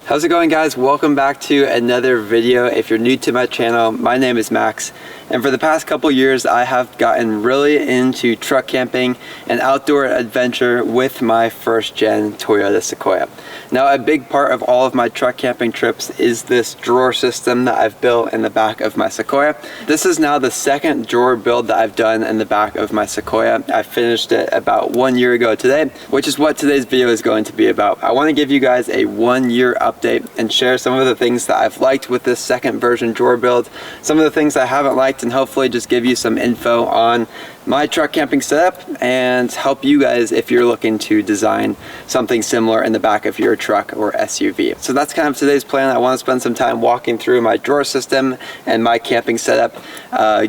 How's it going, guys? Welcome back to another video. If you're new to my channel, my name is Max, and for the past couple years I have gotten really into truck camping and outdoor adventure with my first gen Toyota Sequoia. Now, a big part of all of my truck camping trips is this drawer system that I've built in the back of my Sequoia. This is now the second drawer build that I've done in the back of my Sequoia. I finished it about 1 year ago today, which is what today's video is going to be about. I want to give you guys a 1 year update and share some of the things that I've liked with this second version drawer build, some of the things I haven't liked, and hopefully just give you some info on my truck camping setup and help you guys if you're looking to design something similar in the back of your truck or SUV. So that's kind of today's plan. I want to spend some time walking through my drawer system and my camping setup,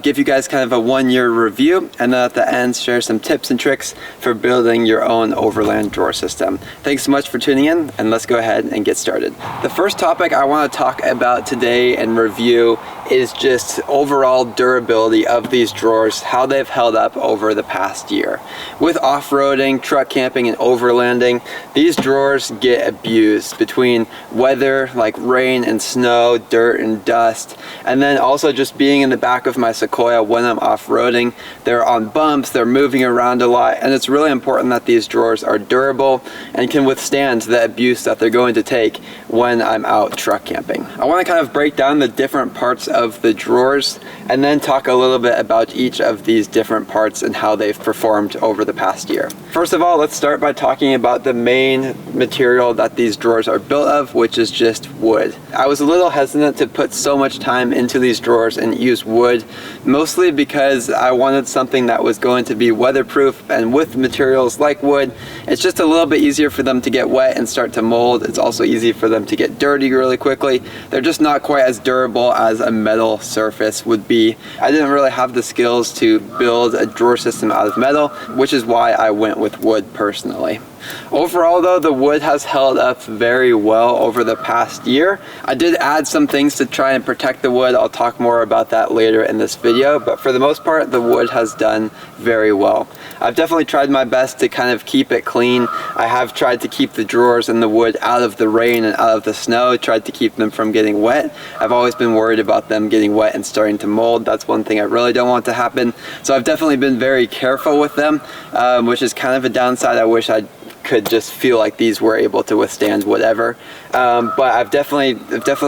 give you guys kind of a 1 year review, and then at the end share some tips and tricks for building your own Overland drawer system. Thanks so much for tuning in, and let's go ahead and get started. The first topic I want to talk about today and review is just overall durability of these drawers, how they've held up over the past year. With off-roading, truck camping, and overlanding, these drawers get abused between weather like rain and snow, dirt and dust, and then also just being in the back of my Sequoia when I'm off-roading. They're on bumps, they're moving around a lot, and it's really important that these drawers are durable and can withstand the abuse that they're going to take when I'm out truck camping. I want to kind of break down the different parts of the drawers and then talk a little bit about each of these different parts and how they've performed over the past year. First of all, let's start by talking about the main material that these drawers are built of, which is just wood. I was a little hesitant to put so much time into these drawers and use wood, mostly because I wanted something that was going to be weatherproof, and with materials like wood, it's just a little bit easier for them to get wet and start to mold. It's also easy for them to get dirty really quickly. They're just not quite as durable as a metal surface would be. I didn't really have the skills to build a drawer system out of metal, which is why I went with wood personally. Overall though, the wood has held up very well over the past year. I did add some things to try and protect the wood. I'll talk more about that later in this video, but for the most part, the wood has done very well. I've definitely tried my best to kind of keep it clean. I have tried to keep the drawers and the wood out of the rain and out of the snow, tried to keep them from getting wet. I've always been worried about them getting wet and starting to mold. That's one thing I really don't want to happen. So I've definitely been very careful with them, which is kind of a downside. I wish I could just feel like these were able to withstand whatever, but I've definitely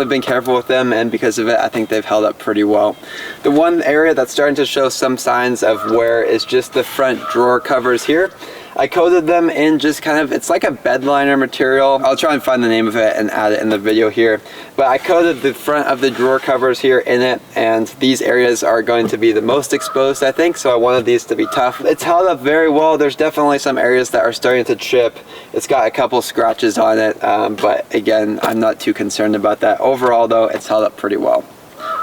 been careful with them, and because of it I think they've held up pretty well. The one area that's starting to show some signs of wear is just the front drawer covers here. I coated them in just kind of, it's like a bed liner material. I'll try and find the name of it and add it in the video here. But I coated the front of the drawer covers here in it, and these areas are going to be the most exposed, I think, so I wanted these to be tough. It's held up very well. There's definitely some areas that are starting to chip. It's got a couple scratches on it, but again, I'm not too concerned about that. Overall though, it's held up pretty well.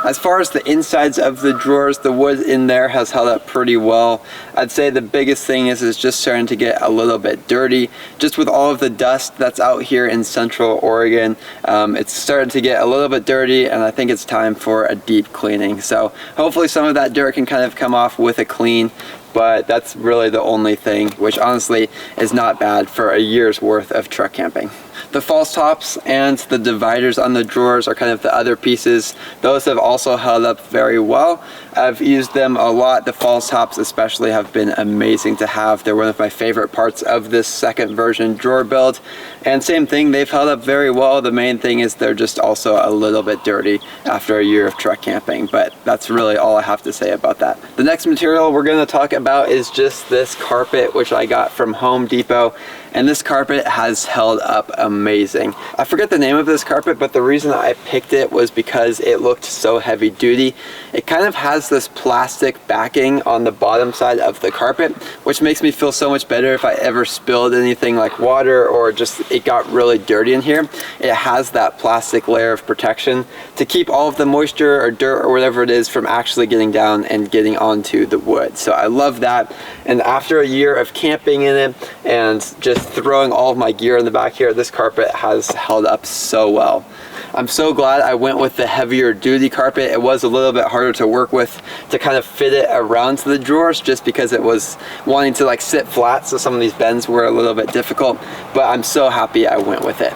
As far as the insides of the drawers, the wood in there has held up pretty well. I'd say the biggest thing is just starting to get a little bit dirty. Just with all of the dust that's out here in Central Oregon, it's starting to get a little bit dirty, and I think it's time for a deep cleaning. So hopefully some of that dirt can kind of come off with a clean, but that's really the only thing, which honestly is not bad for a year's worth of truck camping. The false tops and the dividers on the drawers are kind of the other pieces. Those have also held up very well. I've used them a lot. The false tops especially have been amazing to have. They're one of my favorite parts of this second version drawer build. And same thing, they've held up very well. The main thing is they're just also a little bit dirty after a year of truck camping, but that's really all I have to say about that. The next material we're going to talk about is just this carpet, which I got from Home Depot. And this carpet has held up amazing. I forget the name of this carpet, but the reason I picked it was because it looked so heavy duty. It kind of has this plastic backing on the bottom side of the carpet, which makes me feel so much better if I ever spilled anything like water or just it got really dirty in here. It has that plastic layer of protection to keep all of the moisture or dirt or whatever it is from actually getting down and getting onto the wood. So I love that. And after a year of camping in it and just throwing all of my gear in the back here, this carpet has held up so well. I'm so glad I went with the heavier duty carpet. It was a little bit harder to work with to kind of fit it around to the drawers, just because it was wanting to like sit flat, so some of these bends were a little bit difficult, but I'm so happy I went with it.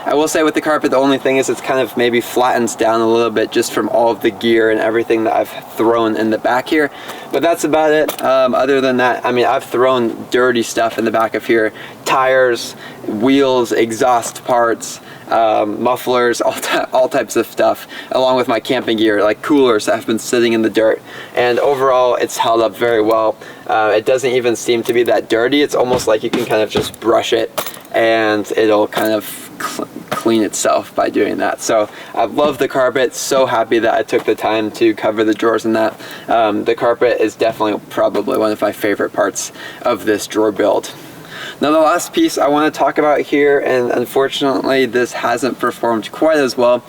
I will say with the carpet, the only thing is it's kind of maybe flattens down a little bit just from all of the gear and everything that I've thrown in the back here. But that's about it. Other than that, I mean, I've thrown dirty stuff in the back of here. Tires, wheels, exhaust parts, mufflers, all types of stuff, along with my camping gear, like coolers that have been sitting in the dirt. And overall, it's held up very well. It doesn't even seem to be that dirty. It's almost like you can kind of just brush it and it'll kind of clean itself by doing that. So I love the carpet. So happy that I took the time to cover the drawers in that. The carpet is definitely probably one of my favorite parts of this drawer build. Now the last piece I want to talk about here, and unfortunately this hasn't performed quite as well,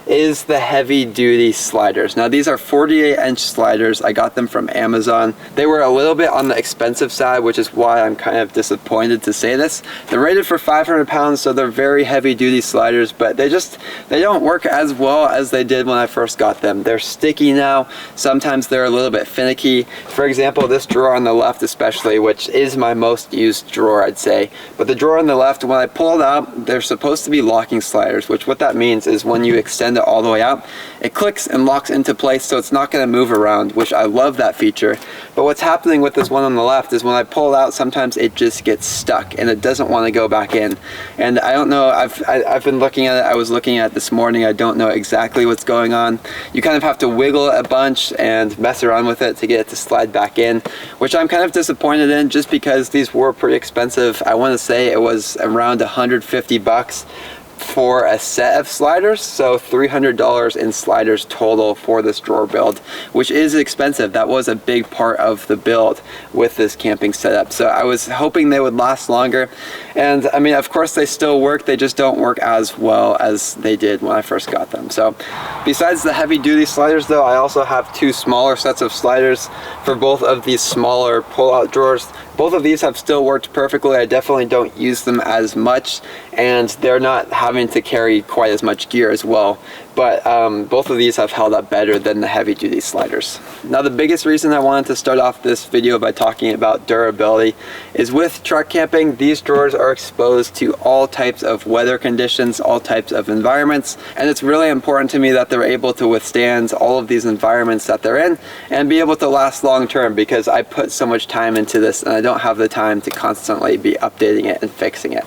is the heavy duty sliders. Now these are 48-inch sliders. I got them from Amazon. They were a little bit on the expensive side, which is why I'm kind of disappointed to say this. They're rated for 500 pounds, so they're very heavy duty sliders, but they don't work as well as they did when I first got them. They're sticky now. Sometimes they're a little bit finicky. For example, this drawer on the left especially, which is my most used drawer, I'd say. But the drawer on the left, when I pull it out, they're supposed to be locking sliders, which what that means is when you extend it all the way out, it clicks and locks into place, so it's not going to move around, which I love that feature. But what's happening with this one on the left is when I pull it out, sometimes it just gets stuck and it doesn't want to go back in. And I don't know, I've been looking at it. I was looking at it this morning. I don't know exactly what's going on. You kind of have to wiggle it a bunch and mess around with it to get it to slide back in, which I'm kind of disappointed in, just because these were pretty expensive. I want to say it was around 150 bucks for a set of sliders, so $300 in sliders total for this drawer build, which is expensive. That was a big part of the build with this camping setup, so I was hoping they would last longer. And I mean, of course they still work, they just don't work as well as they did when I first got them. So besides the heavy duty sliders though, I also have two smaller sets of sliders for both of these smaller pull-out drawers. Both of these have still worked perfectly. I definitely don't use them as much, and they're not having to carry quite as much gear as well. But both of these have held up better than the heavy duty sliders. Now the biggest reason I wanted to start off this video by talking about durability is with truck camping, these drawers are exposed to all types of weather conditions, all types of environments, and it's really important to me that they're able to withstand all of these environments that they're in and be able to last long term, because I put so much time into this and I don't have the time to constantly be updating it and fixing it.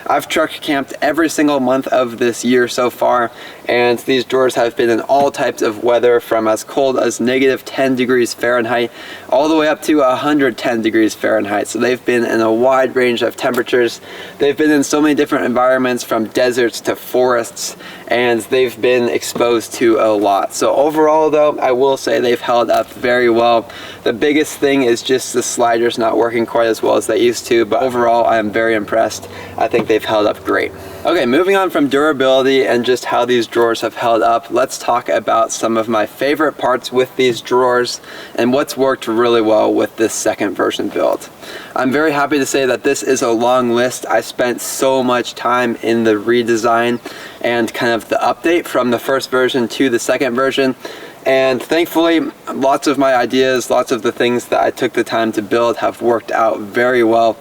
I've truck camped every single month of this year so far, and these drawers have been in all types of weather, from as cold as -10 degrees Fahrenheit all the way up to 110 degrees Fahrenheit. So they've been in a wide range of temperatures. They've been in so many different environments, from deserts to forests, and they've been exposed to a lot. So overall though, I will say they've held up very well. The biggest thing is just the sliders not working quite as well as they used to, but overall I am very impressed. I think they've held up great. Okay, moving on from durability and just how these drawers have held up, let's talk about some of my favorite parts with these drawers and what's worked really well with this second version build. I'm very happy to say that this is a long list. I spent so much time in the redesign and kind of the update from the first version to the second version. And thankfully, lots of my ideas, lots of the things that I took the time to build have worked out very well.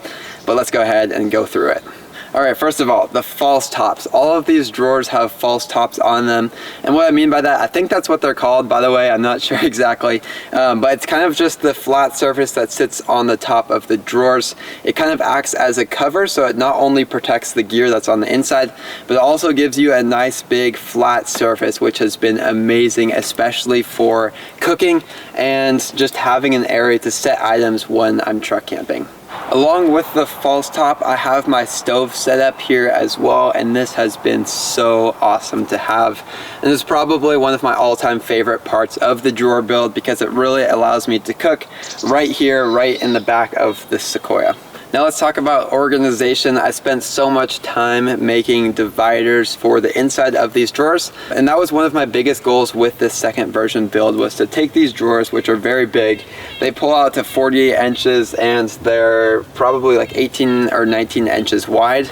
But let's go ahead and go through it. Alright, first of all, the false tops. All of these drawers have false tops on them. And what I mean by that, I think that's what they're called, by the way, I'm not sure exactly. But it's kind of just the flat surface that sits on the top of the drawers. It kind of acts as a cover, so it not only protects the gear that's on the inside, but it also gives you a nice big flat surface, which has been amazing, especially for cooking and just having an area to set items when I'm truck camping. Along with the false top, I have my stove set up here as well, and this has been so awesome to have. And it's probably one of my all-time favorite parts of the drawer build, because it really allows me to cook right here, right in the back of the SEQUOIA. Now let's talk about organization. I spent so much time making dividers for the inside of these drawers, and that was one of my biggest goals with this second version build, was to take these drawers, which are very big. They pull out to 48 inches and they're probably like 18 or 19 inches wide.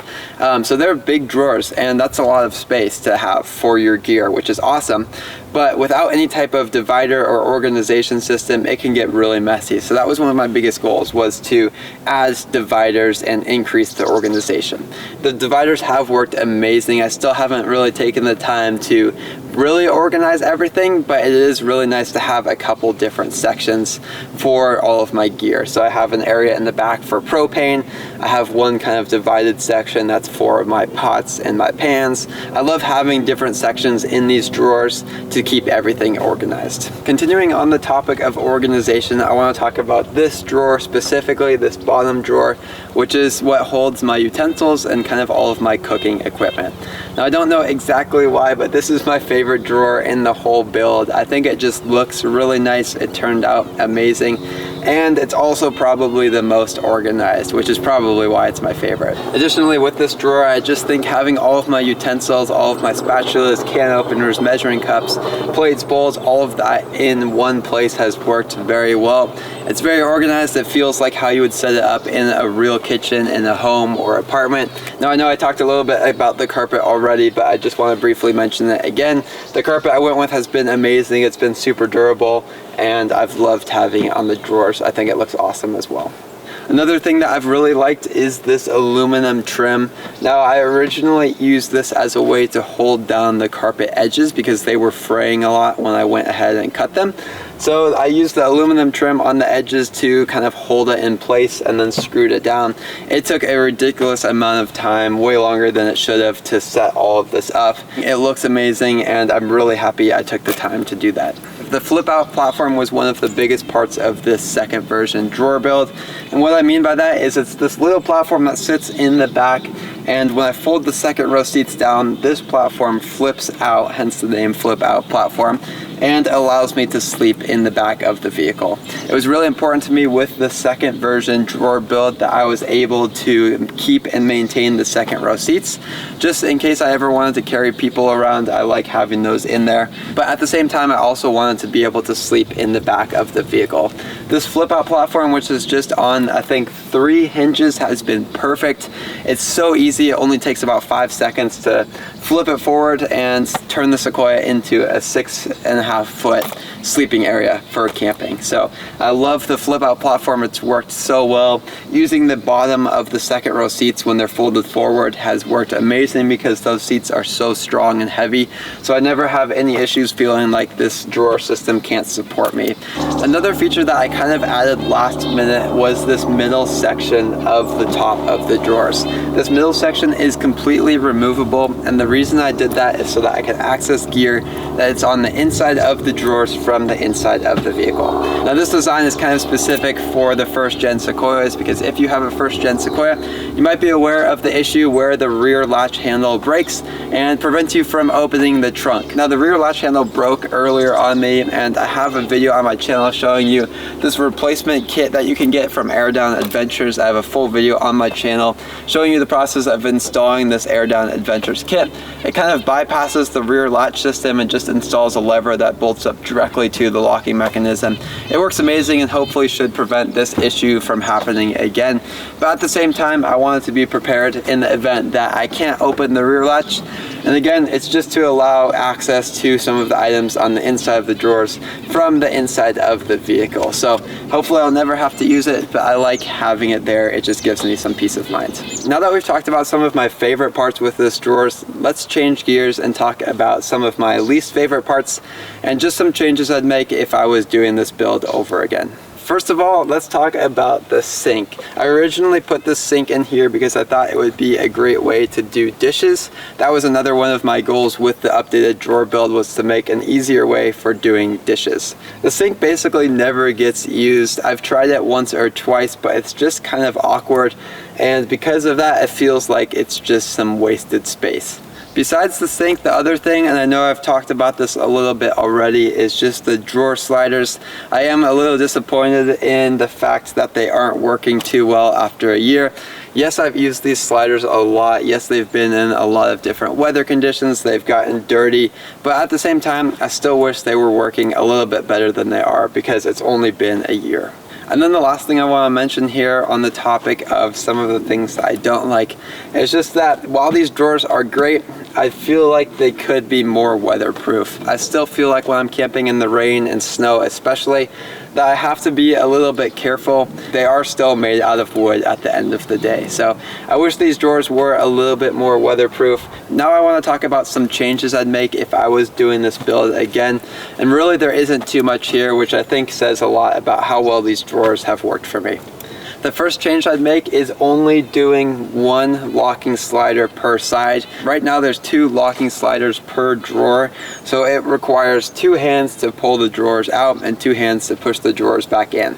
So they're big drawers, and that's a lot of space to have for your gear, which is awesome. but without any type of divider or organization system, it can get really messy. So that was one of my biggest goals, was to add dividers and increase the organization. The dividers have worked amazing. I still haven't really taken the time to really organize everything, but it is really nice to have a couple different sections for all of my gear. So I have an area in the back for propane. I have one kind of divided section that's for my pots and my pans. I love having different sections in these drawers to keep everything organized. Continuing on the topic of organization, I want to talk about this drawer specifically, this bottom drawer, which is what holds my utensils and kind of all of my cooking equipment. Now, I don't know exactly why, but this is my favorite drawer in the whole build. I think it just looks really nice. It turned out amazing, and it's also probably the most organized, which is probably why it's my favorite. Additionally, with this drawer, I just think having all of my utensils, all of my spatulas, can openers, measuring cups, plates, bowls, all of that in one place has worked very well. It's very organized. It feels like how you would set it up in a real kitchen in a home or apartment. Now, I know I talked a little bit about the carpet already, but I just want to briefly mention it again. The carpet I went with has been amazing. It's been super durable, and I've loved having it on the drawers. I think it looks awesome as well. Another thing that I've really liked is this aluminum trim. Now, I originally used this as a way to hold down the carpet edges because they were fraying a lot when I went ahead and cut them. So I used the aluminum trim on the edges to kind of hold it in place and then screwed it down. It took a ridiculous amount of time, way longer than it should have, to set all of this up. It looks amazing, and I'm really happy I took the time to do that. The flip out platform was one of the biggest parts of this second version drawer build. And what I mean by that is it's this little platform that sits in the back, and when I fold the second row seats down, this platform flips out, hence the name flip out platform, and allows me to sleep in the back of the vehicle. It was really important to me with the second version drawer build that I was able to keep and maintain the second row seats. Just in case I ever wanted to carry people around, I like having those in there. But at the same time, I also wanted to be able to sleep in the back of the vehicle. This flip out platform, which is just on, I think, 3 hinges, has been perfect. It's so easy. It only takes about 5 seconds to flip it forward and turn the Sequoia into a 6.5-foot sleeping area for camping. So I love the flip out platform. It's worked so well. Using the bottom of the second row seats when they're folded forward has worked amazing because those seats are so strong and heavy. So I never have any issues feeling like this drawer system can't support me. Another feature that I kind of added last minute was this middle section of the top of the drawers. This middle section is completely removable, and the reason I did that is so that I can access gear that it's on the inside of the drawers from the inside of the vehicle. Now, this design is kind of specific for the first gen Sequoias, because if you have a first gen Sequoia, you might be aware of the issue where the rear latch handle breaks and prevents you from opening the trunk. Now, the rear latch handle broke earlier on me, and I have a video on my channel showing you this replacement kit that you can get from Air Down Adventures. I have a full video on my channel showing you the process of installing this Air Down Adventures kit. It kind of bypasses the rear latch system and just installs a lever that bolts up directly to the locking mechanism. It works amazing and hopefully should prevent this issue from happening again. But at the same time, I wanted to be prepared in the event that I can't open the rear latch. And again, it's just to allow access to some of the items on the inside of the drawers from the inside of the vehicle. So hopefully I'll never have to use it, but I like having it there. It just gives me some peace of mind. Now that we've talked about some of my favorite parts with this drawers, let's change gears and talk about some of my least favorite parts and just some changes I'd make if I was doing this build over again. First of all, let's talk about the sink. I originally put this sink in here because I thought it would be a great way to do dishes. That was another one of my goals with the updated drawer build, was to make an easier way for doing dishes. The sink basically never gets used. I've tried it once or twice, but it's just kind of awkward, and because of that, it feels like it's just some wasted space. Besides the sink, the other thing, and I know I've talked about this a little bit already, is just the drawer sliders. I am a little disappointed in the fact that they aren't working too well after a year. Yes, I've used these sliders a lot. Yes, they've been in a lot of different weather conditions. They've gotten dirty, but at the same time, I still wish they were working a little bit better than they are because it's only been a year. And then the last thing I want to mention here on the topic of some of the things that I don't like is just that while these drawers are great, I feel like they could be more weatherproof. I still feel like when I'm camping in the rain and snow especially, that I have to be a little bit careful. They are still made out of wood at the end of the day. So I wish these drawers were a little bit more weatherproof. Now I want to talk about some changes I'd make if I was doing this build again. And really there isn't too much here, which I think says a lot about how well these drawers have worked for me. The first change I'd make is only doing one locking slider per side. Right now there's 2 locking sliders per drawer, so it requires 2 hands to pull the drawers out and 2 hands to push the drawers back in.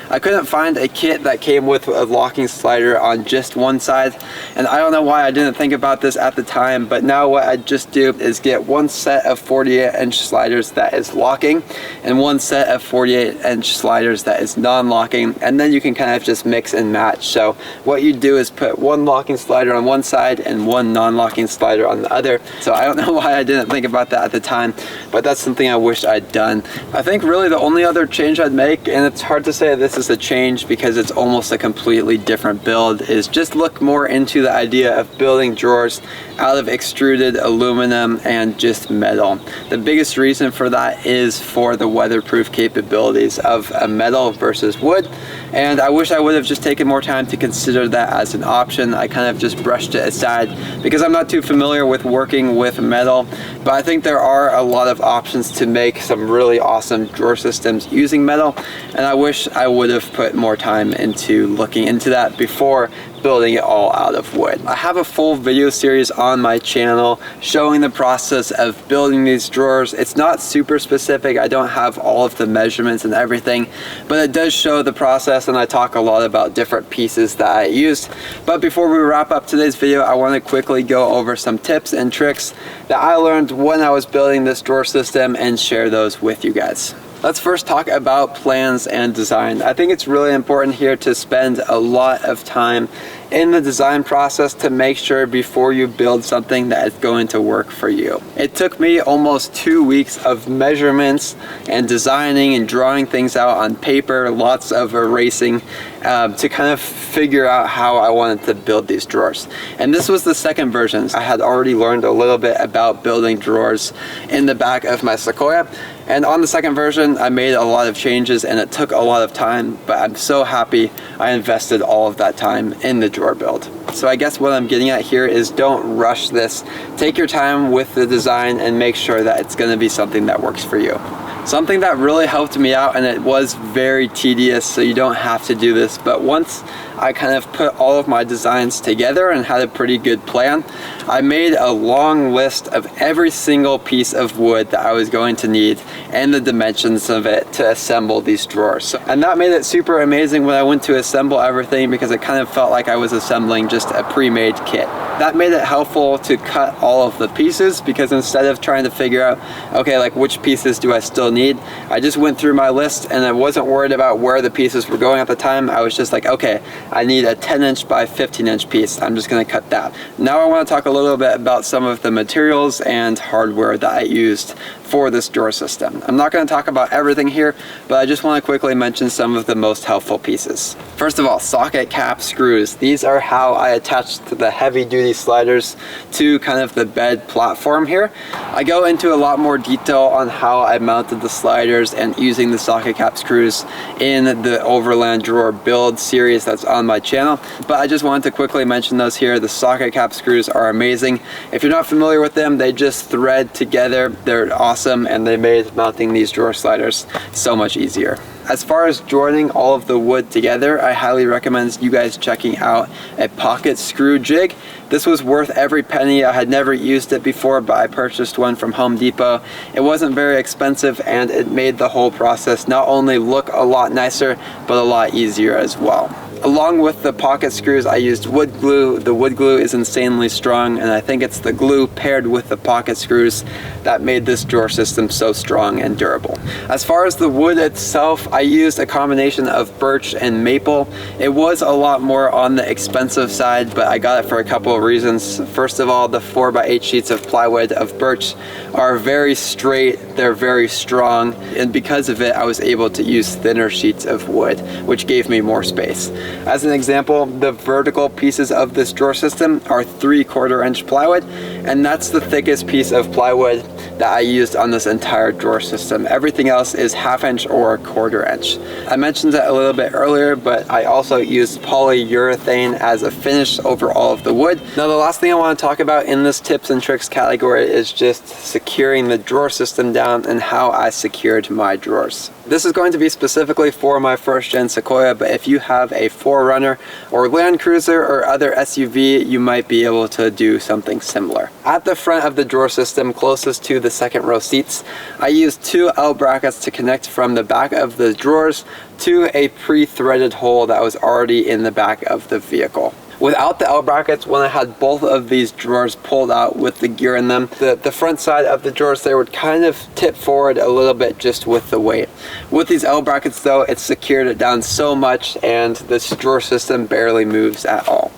I couldn't find a kit that came with a locking slider on just one side, and I don't know why I didn't think about this at the time, but now what I just do is get one set of 48-inch sliders that is locking and one set of 48-inch sliders that is non-locking, and then you can kind of just mix and match. So what you do is put one locking slider on one side and one non-locking slider on the other. So I don't know why I didn't think about that at the time, but that's something I wish I'd done. I think really the only other change I'd make, and it's hard to say this is a change because it's almost a completely different build, is just look more into the idea of building drawers out of extruded aluminum and just metal. The biggest reason for that is for the weatherproof capabilities of a metal versus wood, and I wish I would have just taken more time to consider that as an option. I kind of just brushed it aside because I'm not too familiar with working with metal, but I think there are a lot of options to make some really awesome drawer systems using metal, and I wish I would have put more time into looking into that before building it all out of wood. I have a full video series on my channel showing the process of building these drawers. It's not super specific. I don't have all of the measurements and everything, but it does show the process, and I talk a lot about different pieces that I used. But before we wrap up today's video, I want to quickly go over some tips and tricks that I learned when I was building this drawer system and share those with you guys. Let's first talk about plans and design. I think it's really important here to spend a lot of time in the design process to make sure before you build something that is going to work for you. It took me almost 2 weeks of measurements and designing and drawing things out on paper, lots of erasing, to kind of figure out how I wanted to build these drawers. And this was the second version. I had already learned a little bit about building drawers in the back of my SEQUOIA, and on the second version I made a lot of changes and it took a lot of time, but I'm so happy I invested all of that time in the drawer build. So I guess what I'm getting at here is don't rush this. Take your time with the design and make sure that it's going to be something that works for you. Something that really helped me out, and it was very tedious, so you don't have to do this, but once I kind of put all of my designs together and had a pretty good plan, I made a long list of every single piece of wood that I was going to need and the dimensions of it to assemble these drawers. And that made it super amazing when I went to assemble everything, because it kind of felt like I was assembling just a pre-made kit. That made it helpful to cut all of the pieces, because instead of trying to figure out, okay, like which pieces do I still need, I just went through my list and I wasn't worried about where the pieces were going at the time. I was just like, okay, I need a 10-inch by 15-inch piece. I'm just going to cut that. Now I want to talk a little bit about some of the materials and hardware that I used for this drawer system. I'm not going to talk about everything here, but I just want to quickly mention some of the most helpful pieces. First of all, socket cap screws. These are how I attached the heavy-duty sliders to kind of the bed platform here. I go into a lot more detail on how I mounted the sliders and using the socket cap screws in the Overland drawer build series that's on my channel, but I just wanted to quickly mention those here. The socket cap screws are amazing. If you're not familiar with them, they just thread together. They're awesome, and they made mounting these drawer sliders so much easier. As far as joining all of the wood together, I highly recommend you guys checking out a pocket screw jig. This was worth every penny. I had never used it before, but I purchased one from Home Depot. It wasn't very expensive, and it made the whole process not only look a lot nicer, but a lot easier as well. Along with the pocket screws, I used wood glue. The wood glue is insanely strong, and I think it's the glue paired with the pocket screws that made this drawer system so strong and durable. As far as the wood itself, I used a combination of birch and maple. It was a lot more on the expensive side, but I got it for a couple of reasons. First of all, the 4x8 sheets of plywood of birch are very straight, they're very strong, and because of it, I was able to use thinner sheets of wood, which gave me more space. As an example, the vertical pieces of this drawer system are 3/4 inch plywood, and that's the thickest piece of plywood that I used on this entire drawer system. Everything else is 1/2 inch or 1/4 inch. I mentioned it a little bit earlier, but I also used polyurethane as a finish over all of the wood. Now, the last thing I want to talk about in this tips and tricks category is just securing the drawer system down and how I secured my drawers. This is going to be specifically for my 1st gen Sequoia, but if you have a 4Runner or Land Cruiser or other SUV, you might be able to do something similar. At the front of the drawer system, closest to the 2nd row seats, I used 2 L brackets to connect from the back of the drawers to a pre-threaded hole that was already in the back of the vehicle. Without the L brackets, when I had both of these drawers pulled out with the gear in them, the front side of the drawers there would kind of tip forward a little bit just with the weight. With these L brackets though, it's secured it down so much and this drawer system barely moves at all.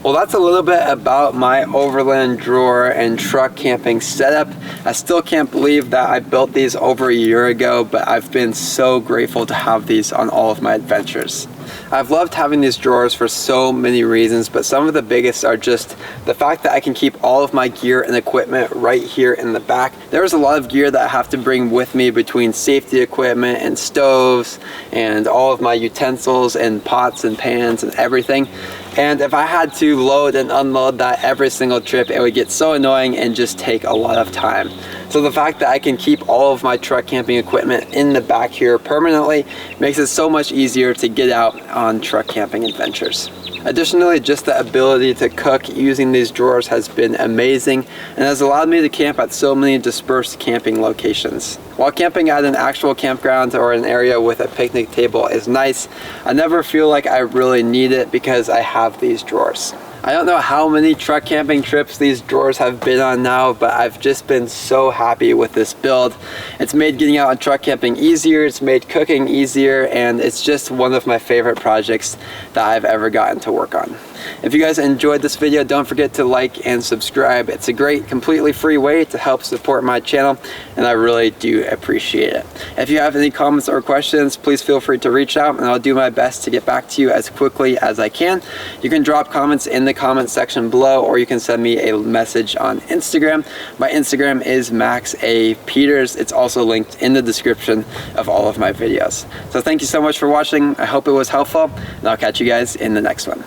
Well, that's a little bit about my Overland drawer and truck camping setup. I still can't believe that I built these over a year ago, but I've been so grateful to have these on all of my adventures. I've loved having these drawers for so many reasons, but some of the biggest are just the fact that I can keep all of my gear and equipment right here in the back. There's a lot of gear that I have to bring with me between safety equipment and stoves and all of my utensils and pots and pans and everything. And if I had to load and unload that every single trip, it would get so annoying and just take a lot of time. So the fact that I can keep all of my truck camping equipment in the back here permanently makes it so much easier to get out on truck camping adventures. Additionally, just the ability to cook using these drawers has been amazing and has allowed me to camp at so many dispersed camping locations. While camping at an actual campground or an area with a picnic table is nice, I never feel like I really need it because I have these drawers. I don't know how many truck camping trips these drawers have been on now, but I've just been so happy with this build. It's made getting out on truck camping easier, it's made cooking easier, and it's just one of my favorite projects that I've ever gotten to work on. If you guys enjoyed this video, don't forget to like and subscribe. It's a great, completely free way to help support my channel, and I really do appreciate it. If you have any comments or questions, please feel free to reach out, and I'll do my best to get back to you as quickly as I can. You can drop comments in the comment section below, or you can send me a message on Instagram. My Instagram is Max A. Peters. It's also linked in the description of all of my videos. So thank you so much for watching. I hope it was helpful, and I'll catch you guys in the next one.